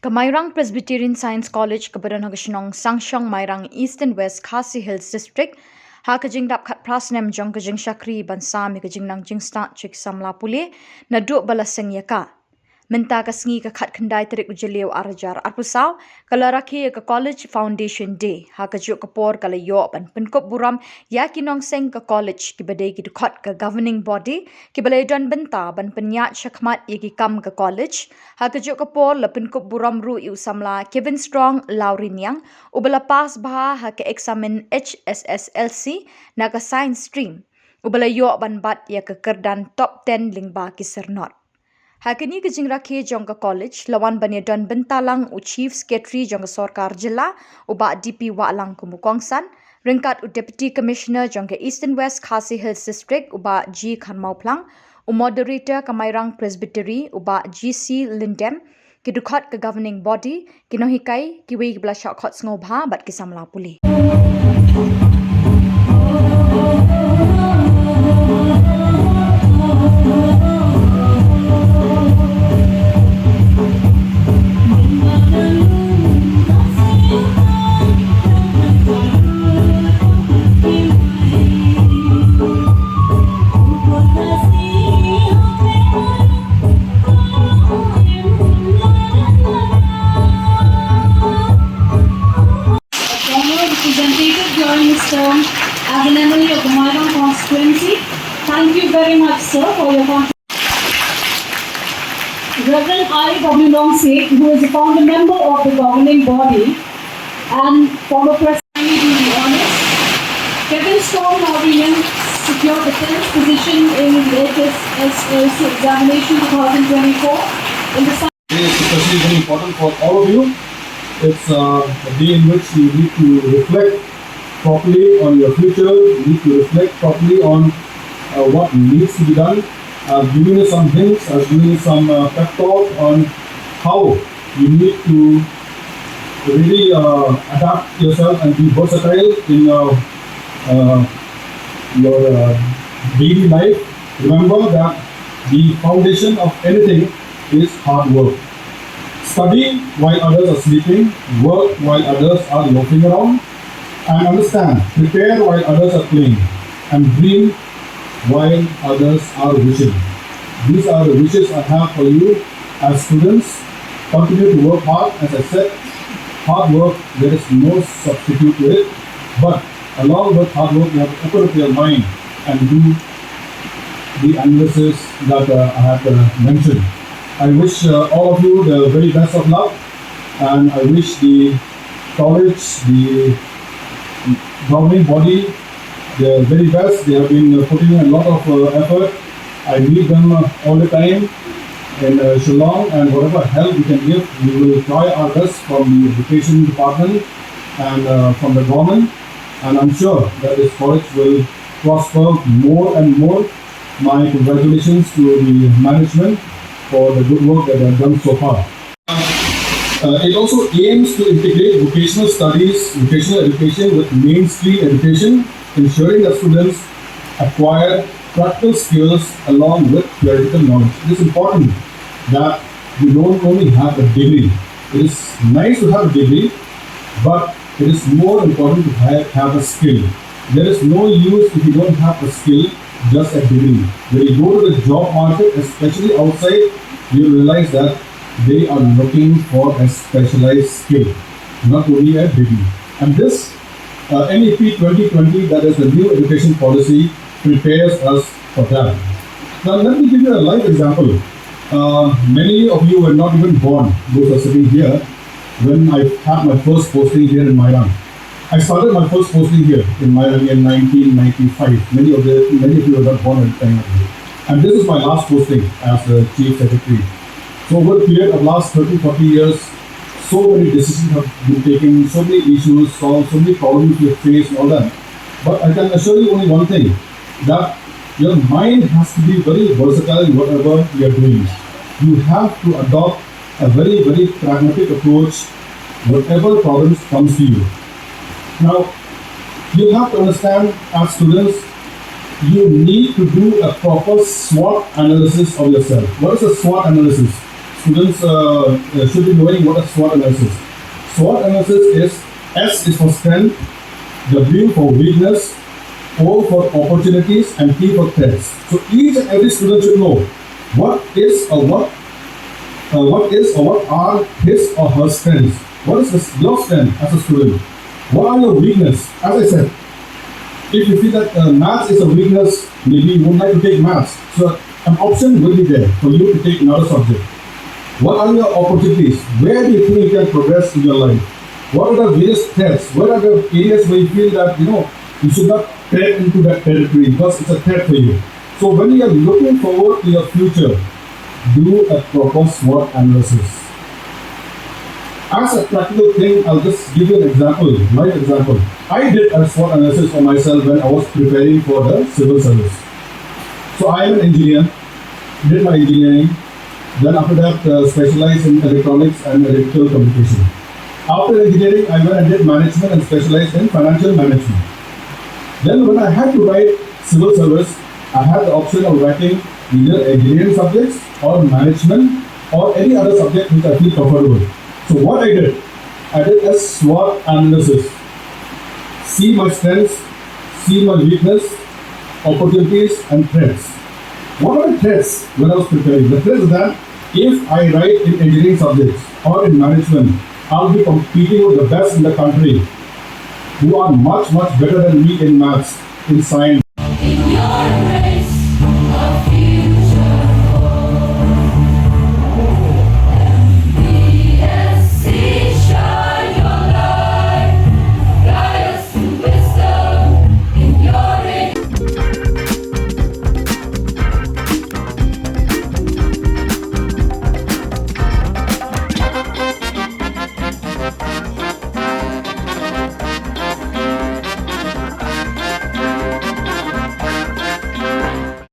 Kamairang Presbyterian Science College Khubor Nongseng Mairang East and West Khasi Hills District Hakajing dap khat prasnem jong kajing shakri bansa mi kajing nang jing sta chik Samla pule na du balaseng yaka menta kasngi ka khat khandai tarik ujeliu arajar arpusaw kalaraki ka college foundation day hakaju kapor kala yo ban Pynkup Burom ya ki Nongseng ka college ki badai ki khat ka governing body ki balai don benta ban penyat shakmat ye ki kam ka college hakaju kapor la Pynkup Burom ru iu Samla Kevinstrong lauriniang ubala pass bha ha ka examen HSSLC na ka science stream ubala yo ban bat ya ka kerdan top 10 lingba ki sernot Hakini kajing rakhi jongka college lawan banyadon bentalang u chief secretary jongka Khuborjylla uba DP walang kumukongsan ringkat u deputy commissioner jongka East and West Khasi Hills district uba G Khanmauplang u moderator Kamairang Presbytery uba GC Lindem kidukhat ka governing body kinohikai kiwi bla shakhat ngobha bat ki Samla puli During his term as an MLA of the Meghalaya constituency. Thank you very much, sir, for your contribution. Reverend I.W. Nongseng, who is a founder member of the governing body and former president, to be honest, Kevinstrong secured the 10th position in the HSSLC examination 2024 in the It's especially very important for all of you. It's a day in which you need to reflect properly on your future, you need to reflect properly on what needs to be done. I've given you some hints, I've given you some pep talk on how you need to really adapt yourself and be versatile in your daily life. Remember that the foundation of anything is hard work. Study while others are sleeping, work while others are loafing around, and understand, prepare while others are playing, and dream while others are wishing. These are the wishes I have for you as students. Continue to work hard. As I said, hard work, there is no substitute to it, but along with hard work, you have to open up your mind and do the analysis that I have mentioned. I wish all of you the very best of luck, and I wish the college, the governing body, the very best. They have been putting in a lot of effort. I meet them all the time in Shillong, and whatever help we can give, we will try our best from the education department and from the government, and I'm sure that this college will prosper more and more. My congratulations to the management for the good work that they have done so far. It also aims to integrate vocational studies, vocational education with mainstream education, ensuring that students acquire practical skills along with theoretical knowledge. It is important that you don't only have a degree. It is nice to have a degree, but it is more important to have a skill. There is no use if you don't have a skill, just a degree. When you go to the job market, especially outside, you realize that they are looking for a specialized skill, not only a degree. And this NEP 2020, that is the new education policy, prepares us for that. Now let me give you a live example. Many of you were not even born, those are sitting here, when I had my first posting here in Mairang. I started my first posting here in Mairang in 1995. Many of you were not born at the time. And this is my last posting as the Chief Secretary. So over a period of last 30-40 years, so many decisions have been taken, so many issues solved, so many problems we have faced and all that. But I can assure you only one thing, that your mind has to be very versatile in whatever you are doing. You have to adopt a very, very pragmatic approach whatever problems comes to you. Now, you have to understand as students, you need to do a proper SWOT analysis of yourself. What is a SWOT analysis? students should be knowing what is SWOT analysis. SWOT analysis is S is for strength, W for weakness, O for opportunities, and T for threats. So each and every student should know what are his or her strengths. What is your strength as a student? What are your weakness? As I said, if you feel that maths is a weakness, maybe you would like to take maths. So an option will be there for you to take another subject. What are your opportunities? Where do you think you can progress in your life? What are the various threats? What are the areas where you feel that you should not tread into that territory because it's a threat for you? So when you are looking forward to your future, do a proper SWOT analysis. As a practical thing, I'll just give you an example, live example. I did a SWOT analysis for myself when I was preparing for the civil service. So I am an engineer, did my engineering, then after that specialized in electronics and electrical communication. After engineering, I went and did management and specialized in financial management. Then when I had to write civil service, I had the option of writing either engineering subjects or management or any other subject which I feel comfortable. So what I did a SWOT analysis. See my strengths, see my weakness, opportunities and threats. What are the threats when I was preparing? The threats that if I write in engineering subjects or in management, I'll be competing with the best in the country who are much better than me in maths, in science,